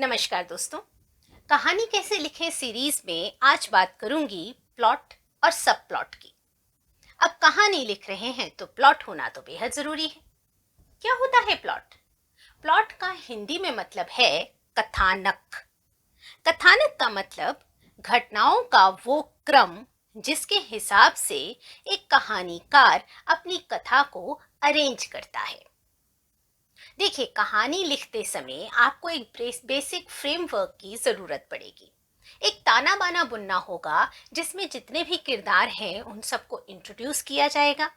नमस्कार दोस्तों। कहानी कैसे लिखें सीरीज में आज बात करूंगी प्लॉट और सब प्लॉट की। अब कहानी लिख रहे हैं तो प्लॉट होना तो बेहद जरूरी है। क्या होता है प्लॉट? प्लॉट का हिंदी में मतलब है कथानक। कथानक का मतलब घटनाओं का वो क्रम जिसके हिसाब से एक कहानीकार अपनी कथा को अरेंज करता है। देखिए, कहानी लिखते समय आपको एक बेसिक फ्रेमवर्क की जरूरत पड़ेगी। एक ताना बाना बुनना होगा जिसमें जितने भी किरदार हैं उन सबको इंट्रोड्यूस किया जाएगा।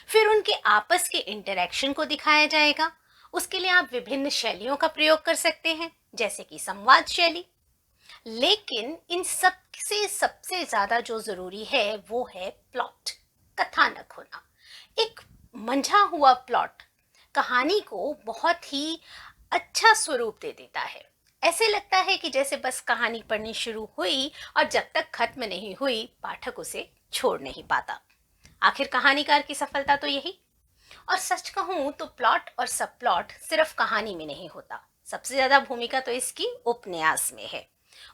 फिर उनके आपस के इंटरेक्शन को दिखाया जाएगा। उसके लिए आप विभिन्न शैलियों का प्रयोग कर सकते हैं, जैसे कि संवाद शैली। लेकिन इन सब से सबसे ज्यादा जो जरूरी है वो है प्लॉट, कथानक होना। एक मंझा हुआ प्लॉट कहानी को बहुत ही अच्छा स्वरूप दे देता है। ऐसे लगता है कि जैसे बस कहानी पढ़नी शुरू हुई और जब तक खत्म नहीं हुई पाठक उसे छोड़ नहीं पाता। आखिर कहानीकार की सफलता तो यही। और सच कहूं तो प्लॉट और सब प्लॉट सिर्फ कहानी में नहीं होता, सबसे ज्यादा भूमिका तो इसकी उपन्यास में है।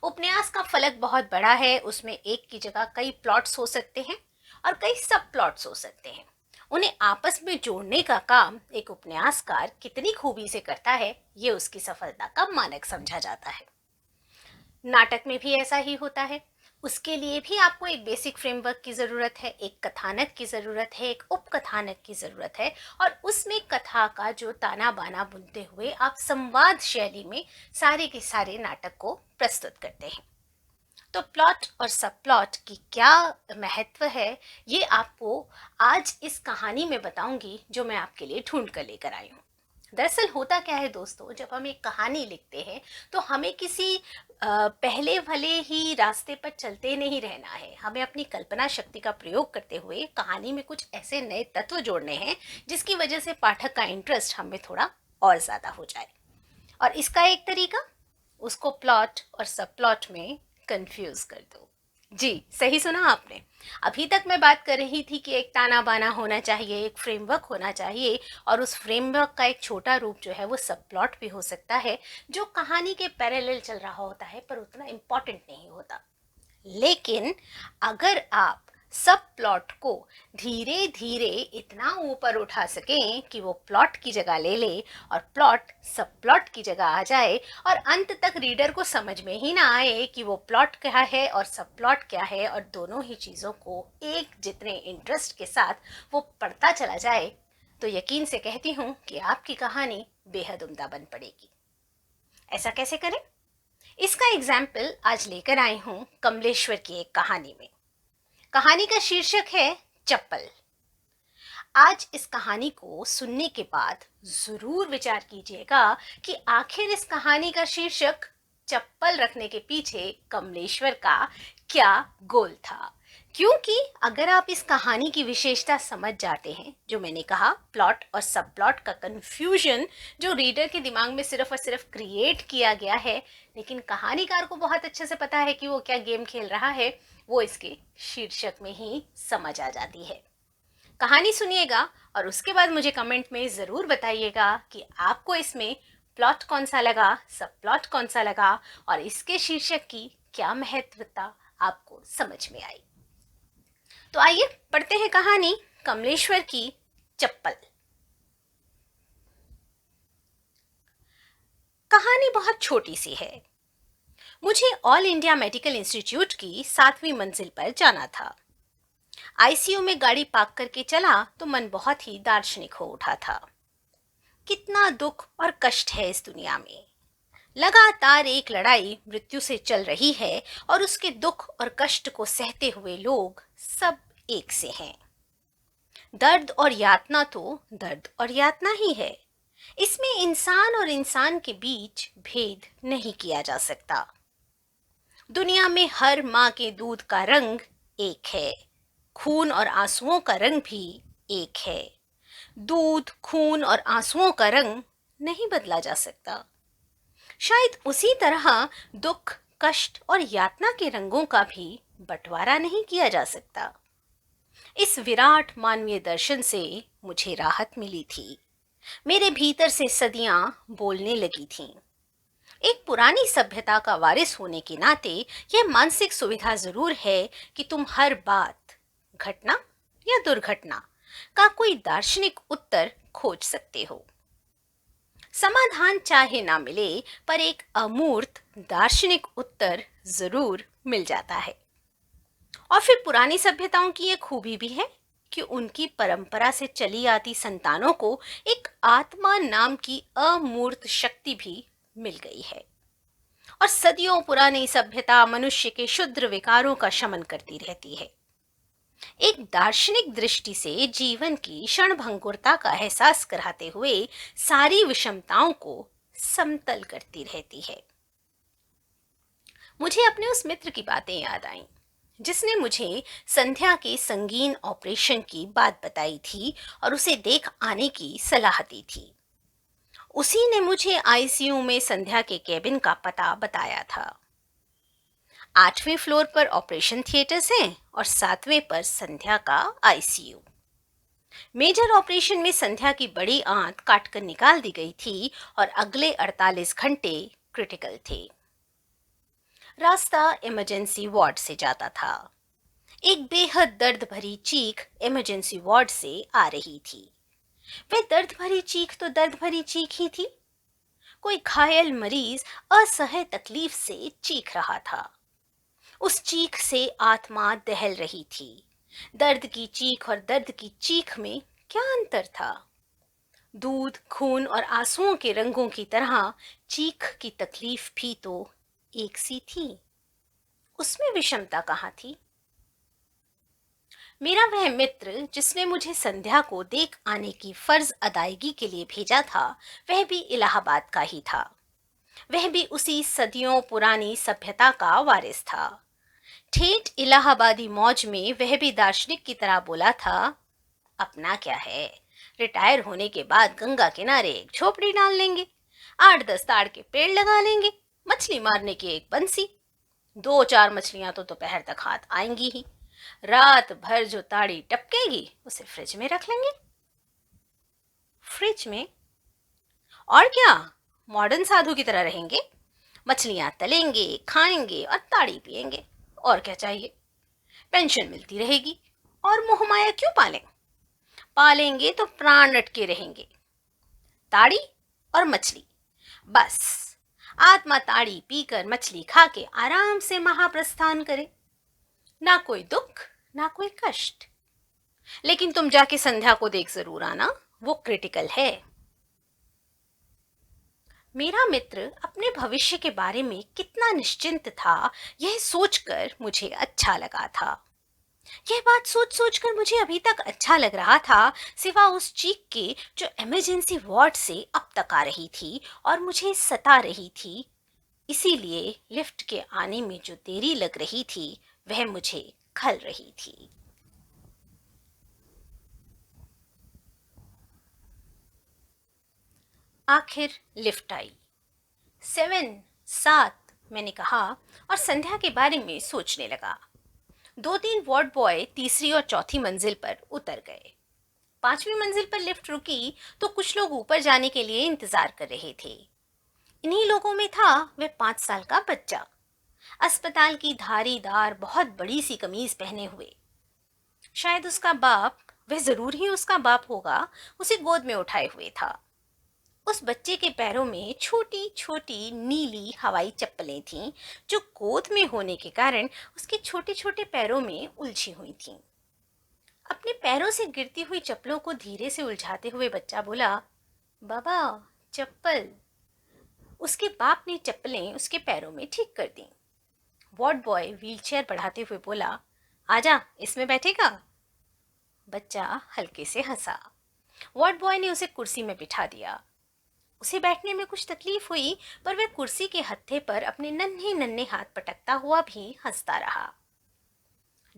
उपन्यास का फलक बहुत बड़ा है, उसमें एक की जगह कई प्लॉट्स हो सकते हैं और कई सब प्लॉट्स हो सकते हैं। उन्हें आपस में जोड़ने का काम एक उपन्यासकार कितनी खूबी से करता है, ये उसकी सफलता का मानक समझा जाता है। नाटक में भी ऐसा ही होता है। उसके लिए भी आपको एक बेसिक फ्रेमवर्क की ज़रूरत है, एक कथानक की ज़रूरत है, एक उपकथानक की ज़रूरत है। और उसमें कथा का जो ताना बाना बुनते हुए आप संवाद शैली में सारे के सारे नाटक को प्रस्तुत करते हैं। तो प्लॉट और सब प्लॉट की क्या महत्व है, ये आपको आज इस कहानी में बताऊंगी जो मैं आपके लिए ढूंढ कर लेकर आई हूँ। दरअसल होता क्या है दोस्तों, जब हम एक कहानी लिखते हैं तो हमें किसी पहले भले ही रास्ते पर चलते नहीं रहना है। हमें अपनी कल्पना शक्ति का प्रयोग करते हुए कहानी में कुछ ऐसे नए तत्व जोड़ने हैं जिसकी वजह से पाठक का इंटरेस्ट हमें थोड़ा और ज़्यादा हो जाए। और इसका एक तरीका, उसको प्लॉट और सब प्लॉट में कंफ्यूज कर दो। जी, सही सुना आपने। अभी तक मैं बात कर रही थी कि एक ताना बाना होना चाहिए, एक फ्रेमवर्क होना चाहिए, और उस फ्रेमवर्क का एक छोटा रूप जो है वो सब प्लॉट भी हो सकता है, जो कहानी के पैरेलल चल रहा होता है पर उतना इम्पोर्टेंट नहीं होता। लेकिन अगर आप सब प्लॉट को धीरे धीरे इतना ऊपर उठा सकें कि वो प्लॉट की जगह ले ले और प्लॉट सब प्लॉट की जगह आ जाए और अंत तक रीडर को समझ में ही ना आए कि वो प्लॉट क्या है और सब प्लॉट क्या है, और दोनों ही चीज़ों को एक जितने इंटरेस्ट के साथ वो पढ़ता चला जाए, तो यकीन से कहती हूँ कि आपकी कहानी बेहद उम्दा बन पड़ेगी। ऐसा कैसे करें? इसका एग्जाम्पल आज लेकर आई हूँ कमलेश्वर की एक कहानी में। कहानी का शीर्षक है चप्पल। आज इस कहानी को सुनने के बाद जरूर विचार कीजिएगा कि आखिर इस कहानी का शीर्षक चप्पल रखने के पीछे कमलेश्वर का क्या गोल था। क्योंकि अगर आप इस कहानी की विशेषता समझ जाते हैं, जो मैंने कहा प्लॉट और सब प्लॉट का कंफ्यूजन जो रीडर के दिमाग में सिर्फ और सिर्फ क्रिएट किया गया है, लेकिन कहानीकार को बहुत अच्छे से पता है कि वो क्या गेम खेल रहा है, वो इसके शीर्षक में ही समझ आ जाती है। कहानी सुनिएगा और उसके बाद मुझे कमेंट में ज़रूर बताइएगा कि आपको इसमें प्लॉट कौन सा लगा, सब प्लॉट कौन सा लगा, और इसके शीर्षक की क्या महत्वता आपको समझ में आई। तो आइए पढ़ते हैं कहानी कमलेश्वर की चप्पल। कहानी बहुत छोटी सी है। मुझे ऑल इंडिया मेडिकल इंस्टीट्यूट की 7वीं मंजिल पर जाना था। आईसीयू में गाड़ी पार्क करके चला तो मन बहुत ही दार्शनिक हो उठा था। कितना दुख और कष्ट है इस दुनिया में। लगातार एक लड़ाई मृत्यु से चल रही है और उसके दुख और कष्ट को सहते हुए लोग सब एक से हैं। दर्द और यातना तो दर्द और यातना ही है। इसमें इंसान और इंसान के बीच भेद नहीं किया जा सकता। दुनिया में हर माँ के दूध का रंग एक है, खून और आंसुओं का रंग भी एक है। दूध, खून और आंसुओं का रंग नहीं बदला जा सकता। शायद उसी तरह दुख, कष्ट और यातना के रंगों का भी बंटवारा नहीं किया जा सकता। इस विराट मानवीय दर्शन से मुझे राहत मिली थी। मेरे भीतर से सदियां बोलने लगी थीं। एक पुरानी सभ्यता का वारिस होने के नाते यह मानसिक सुविधा जरूर है कि तुम हर बात, घटना या दुर्घटना का कोई दार्शनिक उत्तर खोज सकते हो। समाधान चाहे ना मिले, पर एक अमूर्त दार्शनिक उत्तर जरूर मिल जाता है। और फिर पुरानी सभ्यताओं की ये खूबी भी है कि उनकी परंपरा से चली आती संतानों को एक आत्मा नाम की अमूर्त शक्ति भी मिल गई है। और सदियों पुरानी सभ्यता मनुष्य के क्षुद्र विकारों का शमन करती रहती है। एक दार्शनिक दृष्टि से जीवन की क्षणभंगुरता का एहसास कराते हुए सारी विषमताओं को समतल करती रहती है। मुझे अपने उस मित्र की बातें याद आईं जिसने मुझे संध्या के संगीन ऑपरेशन की बात बताई थी और उसे देख आने की सलाह दी थी। उसी ने मुझे आईसीयू में संध्या के केबिन का पता बताया था। 8वें फ्लोर पर ऑपरेशन थिएटर्स हैं और 7वें पर संध्या का आईसीयू। मेजर ऑपरेशन में संध्या की बड़ी आंत काटकर निकाल दी गई थी और अगले 48 घंटे क्रिटिकल थे। रास्ता इमरजेंसी वार्ड से जाता था। एक बेहद दर्द भरी चीख इमरजेंसी वार्ड से आ रही थी। वह दर्द भरी चीख तो दर्द भरी चीख ही थी। कोई घायल मरीज असह्य तकलीफ से चीख रहा था। उस चीख से आत्मा दहल रही थी। दर्द की चीख और दर्द की चीख में क्या अंतर था? दूध, खून और आंसुओं के रंगों की तरह चीख की तकलीफ भी तो एक सी थी। उसमें विषमता कहाँ थी? मेरा वह मित्र जिसने मुझे संध्या को देख आने की फर्ज अदायगी के लिए भेजा था, वह भी इलाहाबाद का ही था। वह भी उसी सदियों पुरानी सभ्यता का वारिस था। ठेठ इलाहाबादी मौज में वह भी दार्शनिक की तरह बोला था, अपना क्या है, रिटायर होने के बाद गंगा किनारे एक झोपड़ी डाल लेंगे, 8-10 ताड़ के पेड़ लगा लेंगे, मछली मारने की एक बंसी, 2-4 मछलियां तो दोपहर तक हाथ आएंगी ही, रात भर जो ताड़ी टपकेगी उसे फ्रिज में रख लेंगे। फ्रिज में? और क्या, मॉडर्न साधु की तरह रहेंगे, मछलियां तलेंगे, खाएंगे और ताड़ी पिएंगे। और क्या चाहिए? पेंशन मिलती रहेगी। और मोहमाया क्यों पालें? पालेंगे तो प्राण अटके रहेंगे। ताड़ी और मछली, बस। आत्मा ताड़ी पीकर मछली खा के आराम से महाप्रस्थान करे। ना कोई दुख, ना कोई कष्ट। लेकिन तुम जाके संध्या को देख जरूर आना, वो क्रिटिकल है। मेरा मित्र अपने भविष्य के बारे में कितना निश्चिंत था, यह सोचकर मुझे अच्छा लगा था। यह बात सोच सोचकर मुझे अभी तक अच्छा लग रहा था, सिवा उस चीख के जो इमरजेंसी वार्ड से अब तक आ रही थी और मुझे सता रही थी। इसीलिए लिफ्ट के आने में जो देरी लग रही थी वह मुझे खल रही थी। आखिर लिफ्ट आई। 7 मैंने कहा और संध्या के बारे में सोचने लगा। 2-3 वार्ड बॉय तीसरी और चौथी मंजिल पर उतर गए। 5वीं मंजिल पर लिफ्ट रुकी तो कुछ लोग ऊपर जाने के लिए इंतजार कर रहे थे। इन्हीं लोगों में था वह 5 साल का बच्चा, अस्पताल की धारीदार बहुत बड़ी सी कमीज पहने हुए। शायद उसका बाप, वह जरूर ही उसका बाप होगा, उसे गोद में उठाए हुए था। उस बच्चे के पैरों में छोटी छोटी नीली हवाई चप्पलें थीं, जो गोद में होने के कारण उसके छोटे छोटे पैरों में उलझी हुई थीं। अपने पैरों से गिरती हुई चप्पलों को धीरे से उलझाते हुए बच्चा बोला, बाबा, चप्पल। उसके बाप ने चप्पलें उसके पैरों में ठीक कर दी। वार्ड बॉय व्हीलचेयर बढ़ाते हुए बोला, आजा, इसमें बैठेगा। बच्चा हल्के से हंसा। वार्ड बॉय ने उसे कुर्सी में बिठा दिया। उसे बैठने में कुछ तकलीफ हुई, पर वह कुर्सी के हत्थे पर अपने नन्हे नन्हे हाथ पटकता हुआ भी हंसता रहा।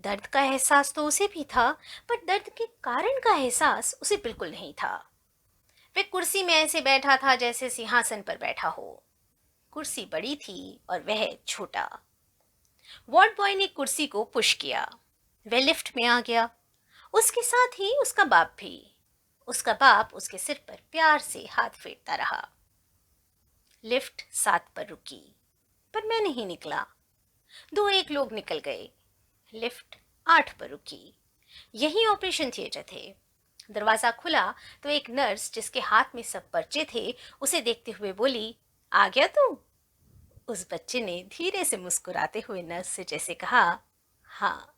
दर्द का एहसास तो उसे भी था, पर दर्द के कारण का एहसास उसे बिल्कुल नहीं था। वह कुर्सी में ऐसे बैठा था जैसे सिंहासन पर बैठा हो। कुर्सी बड़ी थी और वह छोटा। वार्ड बॉय ने कुर्सी को पुश किया। वह लिफ्ट में आ गया। उसके साथ ही उसका बाप भी। उसका बाप उसके सिर पर प्यार से हाथ फेरता रहा। लिफ्ट 7 पर रुकी, पर मैं नहीं निकला। 2 एक लोग निकल गए। लिफ्ट 8 पर रुकी। यही ऑपरेशन थिएटर थे। दरवाजा खुला तो एक नर्स जिसके हाथ में सब पर्चे थे उसे देखते हुए बोली, आ गया तू? उस बच्चे ने धीरे से मुस्कुराते हुए नर्स से जैसे कहा, हाँ।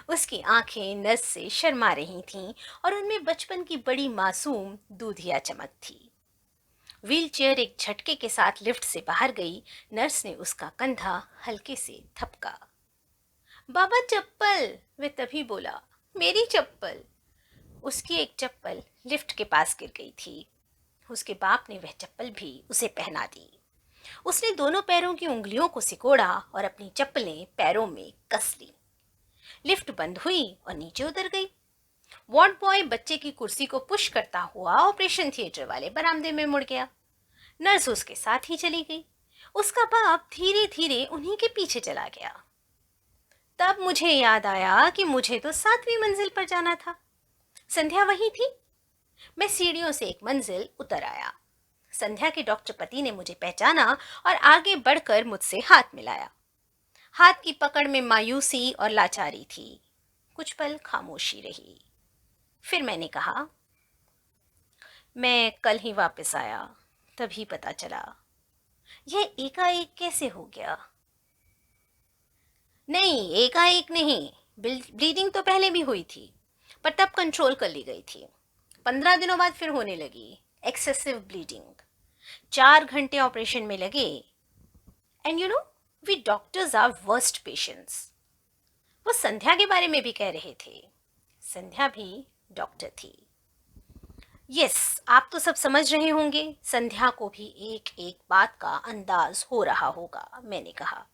उसकी आंखें नर्स से शर्मा रही थीं और उनमें बचपन की बड़ी मासूम दूधिया चमक थी। व्हीलचेयर एक झटके के साथ लिफ्ट से बाहर गई। नर्स ने उसका कंधा हल्के से थपका। बाबा चप्पल, वे तभी बोला, मेरी चप्पल। उसकी एक चप्पल लिफ्ट के पास गिर गई थी। उसके बाप ने वह चप्पल भी उसे पहना दी। उसने दोनों पैरों की उंगलियों को सिकोड़ा और अपनी चप्पलें पैरों में कस ली। लिफ्ट बंद हुई और नीचे उतर गई। वार्ड बॉय बच्चे की कुर्सी को पुश करता हुआ ऑपरेशन थिएटर वाले बरामदे में मुड़ गया। नर्स उसके साथ ही चली गई। उसका बाप धीरे धीरे उन्हीं के पीछे चला गया। तब मुझे याद आया कि मुझे तो 7वीं मंजिल पर जाना था। संध्या वही थी। मैं सीढ़ियों से एक मंजिल उतर आया। संध्या के डॉक्टर पति ने मुझे पहचाना और आगे बढ़कर मुझसे हाथ मिलाया। हाथ की पकड़ में मायूसी और लाचारी थी। कुछ पल खामोशी रही। फिर मैंने कहा, मैं कल ही वापस आया, तभी पता चला। यह एकाएक कैसे हो गया? नहीं, एकाएक नहीं। ब्लीडिंग तो पहले भी हुई थी, पर तब कंट्रोल कर ली गई थी। 15 दिनों बाद फिर होने लगी एक्सेसिव ब्लीडिंग। 4 घंटे ऑपरेशन में लगे। And we doctors are worst patients. वो संध्या के बारे में भी कह रहे थे। संध्या भी डॉक्टर थी। यस, आप तो सब समझ रहे होंगे। संध्या को भी एक एक बात का अंदाज हो रहा होगा, मैंने कहा।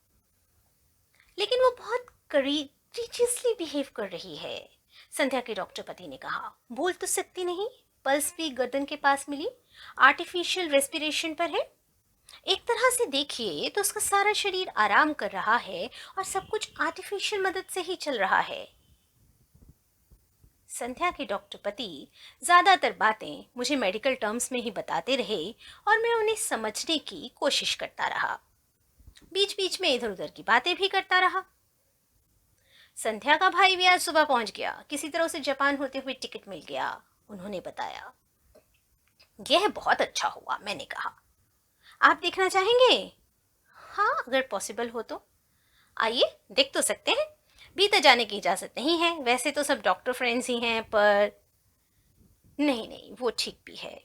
लेकिन वो बहुत करेजियसली बिहेव कर रही है, संध्या के डॉक्टर पति ने कहा। बोल तो सकती नहीं, पल्स भी गर्दन के पास मिली, आर्टिफिशियल रेस्पिरेशन पर है। एक तरह से देखिए तो उसका सारा शरीर आराम कर रहा है और सब कुछ आर्टिफिशियल मदद से ही चल रहा है। संध्या के डॉक्टर पति ज्यादातर बातें मुझे मेडिकल टर्म्स में ही बताते रहे और मैं उन्हें समझने की कोशिश करता रहा। बीच बीच में इधर उधर की बातें भी करता रहा। संध्या का भाई भी आज सुबह पहुंच गया। किसी तरह उसे जापान होते हुए टिकट मिल गया, उन्होंने बताया। यह बहुत अच्छा हुआ, मैंने कहा। आप देखना चाहेंगे? हाँ, अगर पॉसिबल हो तो। आइए, देख तो सकते हैं। भीतर जाने की इजाजत नहीं है। वैसे तो सब डॉक्टर फ्रेंड्स ही हैं, पर नहीं नहीं, वो ठीक भी है।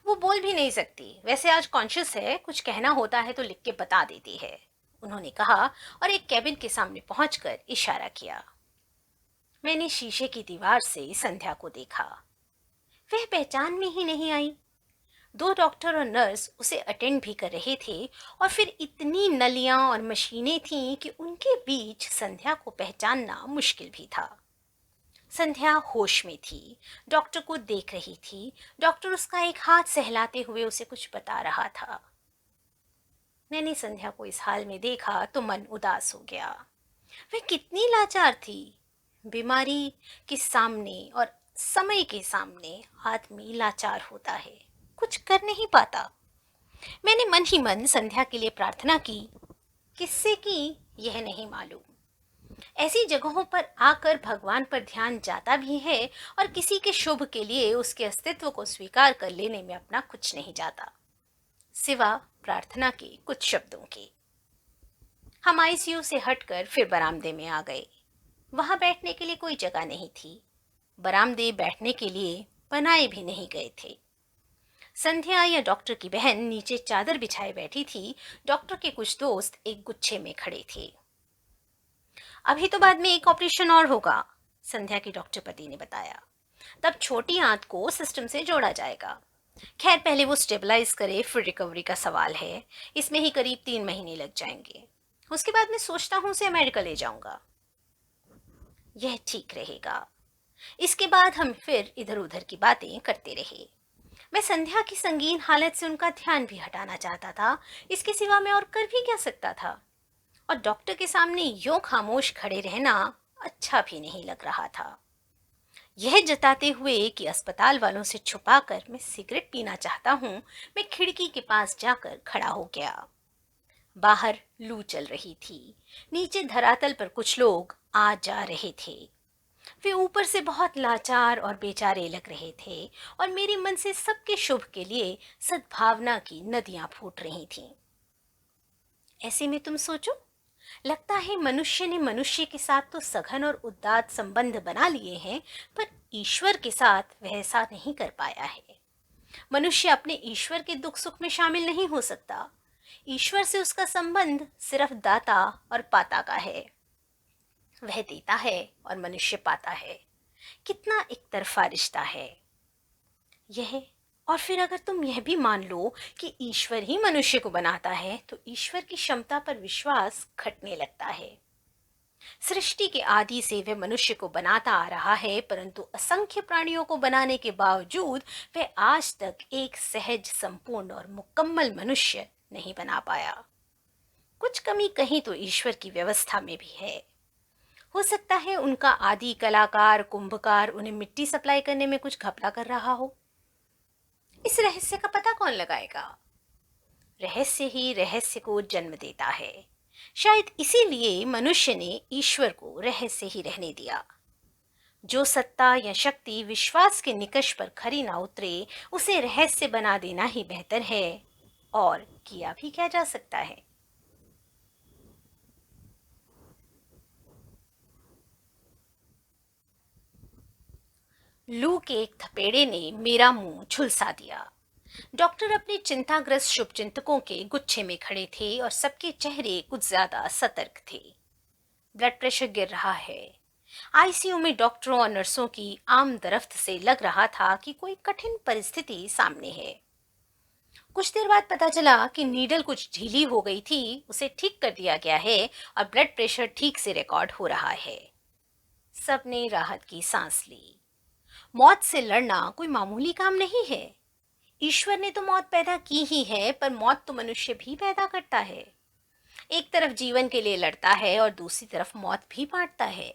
वो बोल भी नहीं सकती। वैसे आज कॉन्शियस है, कुछ कहना होता है तो लिख के बता देती है, उन्होंने कहा और एक कैबिन के सामने पहुंचकर इशारा किया। मैंने शीशे की दीवार से संध्या को देखा। वह पहचान में ही नहीं आई। 2 डॉक्टर और नर्स उसे अटेंड भी कर रहे थे और फिर इतनी नलियां और मशीनें थीं कि उनके बीच संध्या को पहचानना मुश्किल भी था। संध्या होश में थी, डॉक्टर को देख रही थी। डॉक्टर उसका एक हाथ सहलाते हुए उसे कुछ बता रहा था। मैंने संध्या को इस हाल में देखा तो मन उदास हो गया। वह कितनी लाचार थी। बीमारी के सामने और समय के सामने आदमी लाचार होता है, कुछ कर नहीं पाता। मैंने मन ही मन संध्या के लिए प्रार्थना की। किससे की यह नहीं मालूम। ऐसी जगहों पर आकर भगवान पर ध्यान जाता भी है और किसी के शुभ के लिए उसके अस्तित्व को स्वीकार कर लेने में अपना कुछ नहीं जाता, सिवा प्रार्थना के कुछ शब्दों के। हम आईसीयू से हटकर फिर बरामदे में आ गए। वहां बैठने के लिए कोई जगह नहीं थी। बरामदे बैठने के लिए बनाए भी नहीं गए थे। संध्या या डॉक्टर की बहन नीचे चादर बिछाए बैठी थी। डॉक्टर के कुछ दोस्त एक गुच्छे में खड़े थे। अभी तो बाद में एक ऑपरेशन और होगा, संध्या के डॉक्टर पति ने बताया। तब छोटी आंत को सिस्टम से जोड़ा जाएगा। खैर, पहले वो स्टेबलाइज करे, फिर रिकवरी का सवाल है। इसमें ही करीब 3 महीने लग जाएंगे। उसके बाद मैं सोचता हूँ उसे अमेरिका ले जाऊंगा। यह ठीक रहेगा। इसके बाद हम फिर इधर उधर की बातें करते रहे। मैं संध्या की संगीन हालत से उनका ध्यान भी हटाना चाहता था। इसके सिवा मैं और कर भी क्या सकता था? और डॉक्टर के सामने यूं खामोश खड़े रहना अच्छा भी नहीं लग रहा था। यह जताते हुए कि अस्पताल वालों से छुपाकर मैं सिगरेट पीना चाहता हूँ, मैं खिड़की के पास जाकर खड़ा हो गया। बाहर लू चल रही थी। नीचे धरातल पर कुछ लोग आ जा रहे थे। वे ऊपर से बहुत लाचार और बेचारे लग रहे थे और मेरे मन से सबके शुभ के लिए सद्भावना की नदियां फूट रही थीं। ऐसे में तुम सोचो, लगता है मनुष्य ने मनुष्य के साथ तो सघन और उदात्त संबंध बना लिए हैं, पर ईश्वर के साथ वह ऐसा नहीं कर पाया है। मनुष्य अपने ईश्वर के दुख सुख में शामिल नहीं हो सकता। ईश्वर से उसका संबंध सिर्फ दाता और पाता का है। वह देता है और मनुष्य पाता है। कितना एक तरफा रिश्ता है यह। और फिर अगर तुम यह भी मान लो कि ईश्वर ही मनुष्य को बनाता है, तो ईश्वर की क्षमता पर विश्वास घटने लगता है। सृष्टि के आदि से वह मनुष्य को बनाता आ रहा है, परंतु असंख्य प्राणियों को बनाने के बावजूद वह आज तक एक सहज, संपूर्ण और मुकम्मल मनुष्य नहीं बना पाया। कुछ कमी कहीं तो ईश्वर की व्यवस्था में भी है। हो सकता है उनका आदि कलाकार कुंभकार उन्हें मिट्टी सप्लाई करने में कुछ घपला कर रहा हो। इस रहस्य का पता कौन लगाएगा? रहस्य ही रहस्य को जन्म देता है। शायद इसीलिए मनुष्य ने ईश्वर को रहस्य ही रहने दिया। जो सत्ता या शक्ति विश्वास के निकष पर खरी ना उतरे, उसे रहस्य बना देना ही बेहतर है। और किया भी क्या जा सकता है। लू के एक थपेड़े ने मेरा मुंह झुलसा दिया। डॉक्टर अपने चिंताग्रस्त शुभचिंतकों के गुच्छे में खड़े थे और सबके चेहरे कुछ ज्यादा सतर्क थे। ब्लड प्रेशर गिर रहा है। आईसीयू में डॉक्टरों और नर्सों की आम दरफ्त से लग रहा था कि कोई कठिन परिस्थिति सामने है। कुछ देर बाद पता चला कि नीडल कुछ ढीली हो गई थी, उसे ठीक कर दिया गया है और ब्लड प्रेशर ठीक से रिकॉर्ड हो रहा है। सबने राहत की सांस ली। मौत से लड़ना कोई मामूली काम नहीं है। ईश्वर ने तो मौत पैदा की ही है, पर मौत तो मनुष्य भी पैदा करता है। एक तरफ जीवन के लिए लड़ता है और दूसरी तरफ मौत भी बांटता है।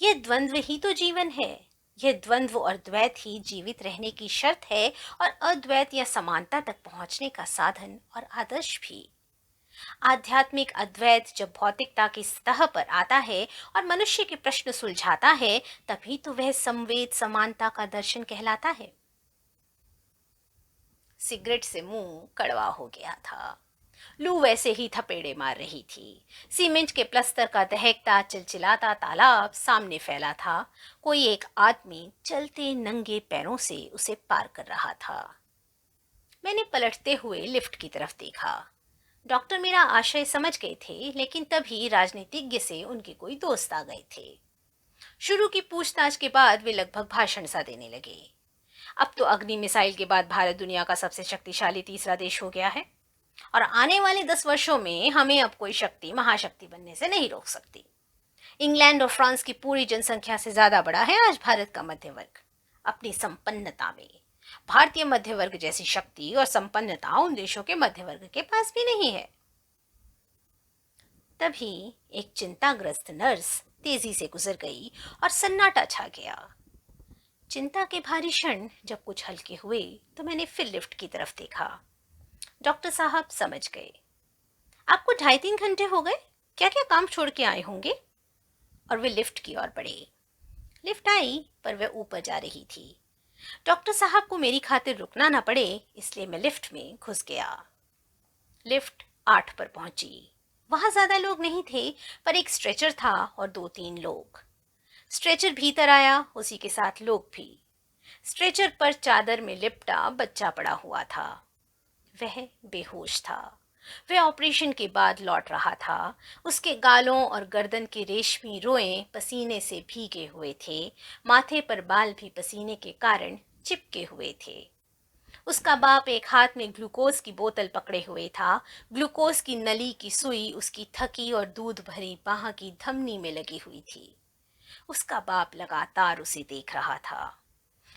यह द्वंद्व ही तो जीवन है। यह द्वंद्व और द्वैत ही जीवित रहने की शर्त है, और अद्वैत या समानता तक पहुंचने का साधन और आदर्श भी। आध्यात्मिक अद्वैत जब भौतिकता की सतह पर आता है और मनुष्य के प्रश्न सुलझाता है, तभी तो वह संवेद समानता का दर्शन कहलाता है। सिगरेट से मुंह कड़वा हो गया था। लू वैसे ही थपेड़े मार रही थी। सीमेंट के प्लस्तर का दहकता चिलचिलाता तालाब सामने फैला था। कोई एक आदमी चलते नंगे पैरों से उसे पार कर रहा था। मैंने पलटते हुए लिफ्ट की तरफ देखा। डॉक्टर मेरा आशय समझ गए थे, लेकिन तभी राजनीतिज्ञ से उनके कोई दोस्त आ गए थे। शुरू की पूछताछ के बाद वे लगभग भाषण सा देने लगे। अब तो अग्नि मिसाइल के बाद भारत दुनिया का सबसे शक्तिशाली तीसरा देश हो गया है, और आने वाले 10 वर्षों में हमें अब कोई शक्ति महाशक्ति बनने से नहीं रोक सकती। इंग्लैंड और फ्रांस की पूरी जनसंख्या से ज्यादा बड़ा है आज भारत का मध्य वर्ग। अपनी संपन्नता में भारतीय मध्य वर्ग जैसी शक्ति और संपन्नता उन देशों के मध्य वर्ग के पास भी नहीं है। तभी एक चिंताग्रस्त नर्स तेजी से गुजर गई और सन्नाटा छा गया। चिंता के भारी क्षण जब कुछ हल्के हुए, तो मैंने फिर लिफ्ट की तरफ देखा। डॉक्टर साहब समझ गए। आपको 2.5-3 घंटे हो गए, क्या क्या काम छोड़ के आए होंगे। और वे लिफ्ट की ओर बढ़े। लिफ्ट आई, पर वह ऊपर जा रही थी। डॉक्टर साहब को मेरी खातिर रुकना ना पड़े, इसलिए मैं लिफ्ट में घुस गया। लिफ्ट 8 पर पहुंची। वहां ज्यादा लोग नहीं थे, पर एक स्ट्रेचर था और 2-3 लोग। स्ट्रेचर भीतर आया, उसी के साथ लोग भी। स्ट्रेचर पर चादर में लिपटा बच्चा पड़ा हुआ था। वह बेहोश था। वह ऑपरेशन के बाद लौट रहा था। उसके गालों और गर्दन के रेशमी रोएं पसीने से भीगे हुए थे। माथे पर बाल भी पसीने के कारण चिपके हुए थे। उसका बाप एक हाथ में ग्लूकोज की बोतल पकड़े हुए था। ग्लूकोज की नली की सुई उसकी थकी और दूध भरी बाह की धमनी में लगी हुई थी। उसका बाप लगातार उसे देख रहा था।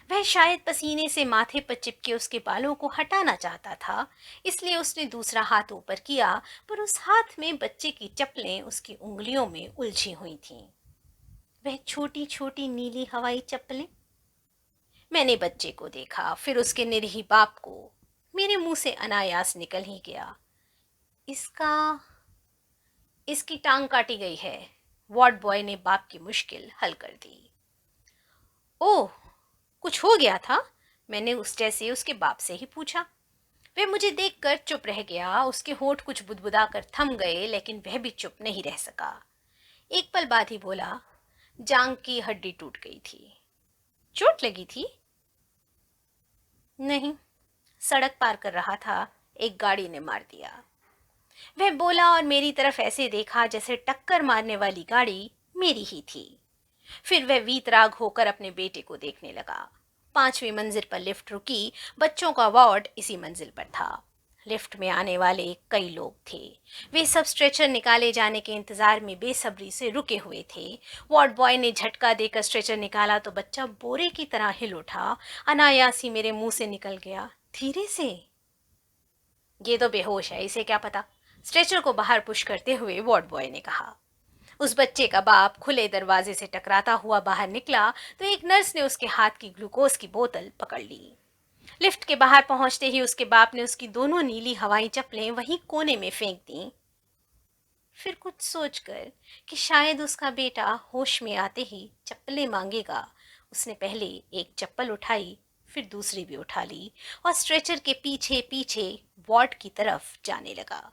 वह शायद पसीने से माथे पर चिपके उसके बालों को हटाना चाहता था, इसलिए उसने दूसरा हाथ ऊपर किया, पर उस हाथ में बच्चे की चप्पलें उसकी उंगलियों में उलझी हुई थीं। वह छोटी छोटी नीली हवाई चप्पलें। मैंने बच्चे को देखा, फिर उसके निरीह बाप को। मेरे मुंह से अनायास निकल ही गया, इसका इसकी टांग काटी गई है। वार्ड बॉय ने बाप की मुश्किल हल कर दी। ओह, कुछ हो गया था? मैंने उस जैसे उसके बाप से ही पूछा। वह मुझे देखकर चुप रह गया। उसके होंठ कुछ बुदबुदा कर थम गए, लेकिन वह भी चुप नहीं रह सका। एक पल बाद ही बोला, जांग की हड्डी टूट गई थी। चोट लगी थी? नहीं, सड़क पार कर रहा था, एक गाड़ी ने मार दिया। वह बोला और मेरी तरफ ऐसे देखा जैसे टक्कर मारने वाली गाड़ी मेरी ही थी। फिर वह वीतराग होकर अपने बेटे को देखने लगा। 5वीं मंजिल पर लिफ्ट रुकी। बच्चों का वार्ड इसी मंजिल पर था। लिफ्ट में आने वाले कई लोग थे। वे सब स्ट्रेचर निकाले जाने के इंतजार में बेसब्री से रुके हुए थे। वार्ड बॉय ने झटका देकर स्ट्रेचर निकाला तो बच्चा बोरे की तरह हिल उठा। अनायास ही मेरे मुंह से निकल गया, धीरे से, ये तो बेहोश है, इसे क्या पता। स्ट्रेचर को बाहर पुश करते हुए वार्ड बॉय ने कहा। उस बच्चे का बाप खुले दरवाजे से टकराता हुआ बाहर निकला तो एक नर्स ने उसके हाथ की ग्लूकोज की बोतल पकड़ ली। लिफ्ट के बाहर पहुंचते ही उसके बाप ने उसकी दोनों नीली हवाई चप्पलें वहीं कोने में फेंक दी। फिर कुछ सोचकर कि शायद उसका बेटा होश में आते ही चप्पलें मांगेगा, उसने पहले एक चप्पल उठाई, फिर दूसरी भी उठा ली और स्ट्रेचर के पीछे पीछे वार्ड की तरफ जाने लगा।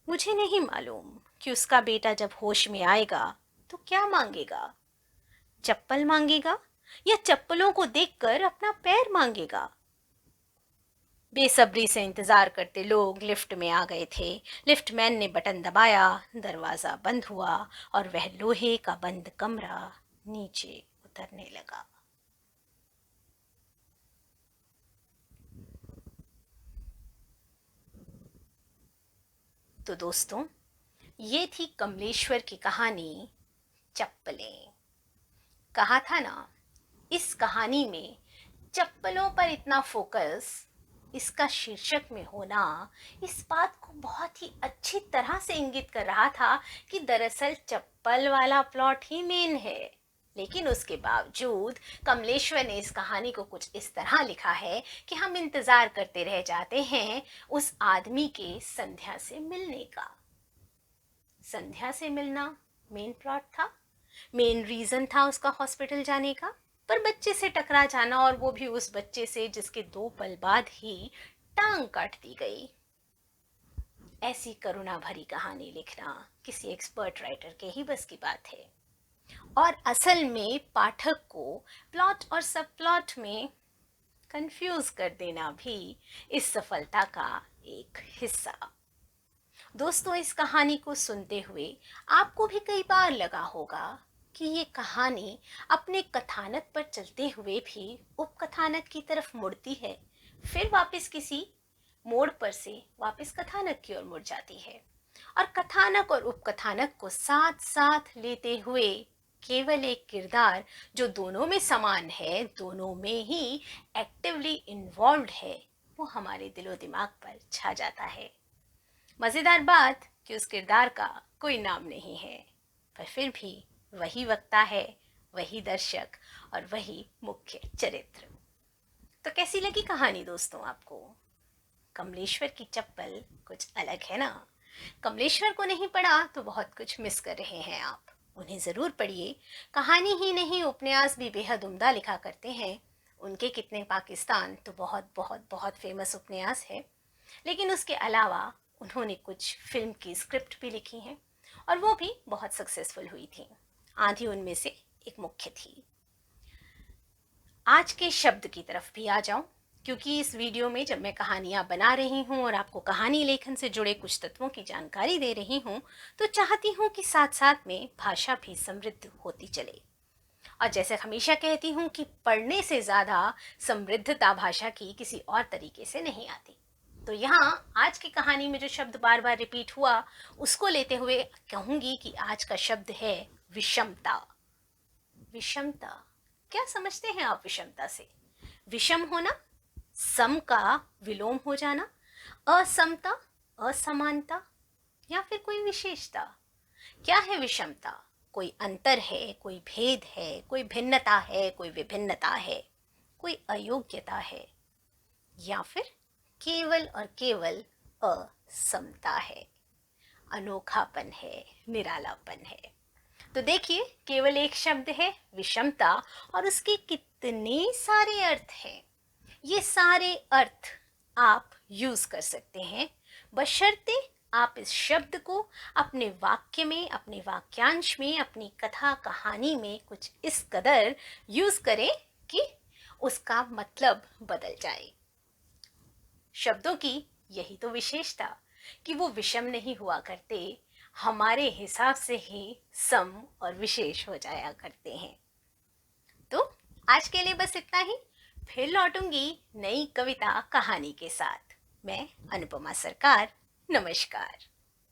मुझे नहीं मालूम कि उसका बेटा जब होश में आएगा तो क्या मांगेगा। चप्पल मांगेगा या चप्पलों को देखकर अपना पैर मांगेगा। बेसब्री से इंतजार करते लोग लिफ्ट में आ गए थे। लिफ्टमैन ने बटन दबाया, दरवाजा बंद हुआ और वह लोहे का बंद कमरा नीचे उतरने लगा। तो दोस्तों, ये थी कमलेश्वर की कहानी, चप्पलें। कहा था ना, इस कहानी में चप्पलों पर इतना फोकस, इसका शीर्षक में होना, इस बात को बहुत ही अच्छी तरह से इंगित कर रहा था कि दरअसल चप्पल वाला प्लॉट ही मेन है। लेकिन उसके बावजूद कमलेश्वर ने इस कहानी को कुछ इस तरह लिखा है कि हम इंतजार करते रह जाते हैं उस आदमी के संध्या से मिलने का। संध्या से मिलना मेन प्लॉट था, मेन रीजन था उसका हॉस्पिटल जाने का। पर बच्चे से टकरा जाना, और वो भी उस बच्चे से जिसके 2 पल बाद ही टांग काट दी गई। ऐसी करुणा भरी कहानी लिखना किसी एक्सपर्ट राइटर के ही बस की बात है। और असल में पाठक को प्लॉट और सब प्लॉट में कंफ्यूज कर देना भी इस सफलता का एक हिस्सा। दोस्तों, इस कहानी को सुनते हुए आपको भी कई बार लगा होगा कि ये कहानी अपने कथानक पर चलते हुए भी उपकथानक की तरफ मुड़ती है, फिर वापस किसी मोड़ पर से वापस कथानक की ओर मुड़ जाती है, और कथानक और उपकथानक को साथ साथ लेते हुए केवल एक किरदार जो दोनों में समान है, दोनों में ही एक्टिवली इन्वॉल्व है, वो हमारे दिलो दिमाग पर छा जाता है। मजेदार बात कि उस किरदार का कोई नाम नहीं है, पर फिर भी वही वक्ता है, वही दर्शक और वही मुख्य चरित्र। तो कैसी लगी कहानी दोस्तों आपको? कमलेश्वर की चप्पल कुछ अलग है ना। कमलेश्वर को नहीं पढ़ा तो बहुत कुछ मिस कर रहे हैं आप, उन्हें जरूर पढ़िए। कहानी ही नहीं, उपन्यास भी बेहद उम्दा लिखा करते हैं। उनके कितने पाकिस्तान तो बहुत बहुत बहुत फेमस उपन्यास है। लेकिन उसके अलावा उन्होंने कुछ फिल्म की स्क्रिप्ट भी लिखी हैं और वो भी बहुत सक्सेसफुल हुई थी। आधी उनमें से एक मुख्य थी। आज के शब्द की तरफ भी आ जाऊं, क्योंकि इस वीडियो में जब मैं कहानियां बना रही हूं और आपको कहानी लेखन से जुड़े कुछ तत्वों की जानकारी दे रही हूं, तो चाहती हूं कि साथ साथ में भाषा भी समृद्ध होती चले। और जैसे हमेशा कहती हूं कि पढ़ने से ज्यादा समृद्धता भाषा की किसी और तरीके से नहीं आती। तो यहाँ आज की कहानी में जो शब्द बार बार रिपीट हुआ, उसको लेते हुए कहूंगी कि आज का शब्द है विषमता। विषमता, क्या समझते हैं आप विषमता से? विषम होना, सम का विलोम हो जाना, असमता, असमानता, या फिर कोई विशेषता। क्या है विषमता? कोई अंतर है, कोई भेद है, कोई भिन्नता है, कोई विभिन्नता है, कोई अयोग्यता है, या फिर केवल और केवल असमता है, अनोखापन है, निरालापन है। तो देखिए, केवल एक शब्द है विषमता और उसके कितने सारे अर्थ हैं। ये सारे अर्थ आप यूज कर सकते हैं, बशर्ते आप इस शब्द को अपने वाक्य में, अपने वाक्यांश में, अपनी कथा कहानी में कुछ इस कदर यूज करें कि उसका मतलब बदल जाए। शब्दों की यही तो विशेषता कि वो विषम नहीं हुआ करते, हमारे हिसाब से ही सम और विशेष हो जाया करते हैं। तो आज के लिए बस इतना ही। फिर लौटूंगी नई कविता कहानी के साथ। मैं अनुपमा सरकार। नमस्कार।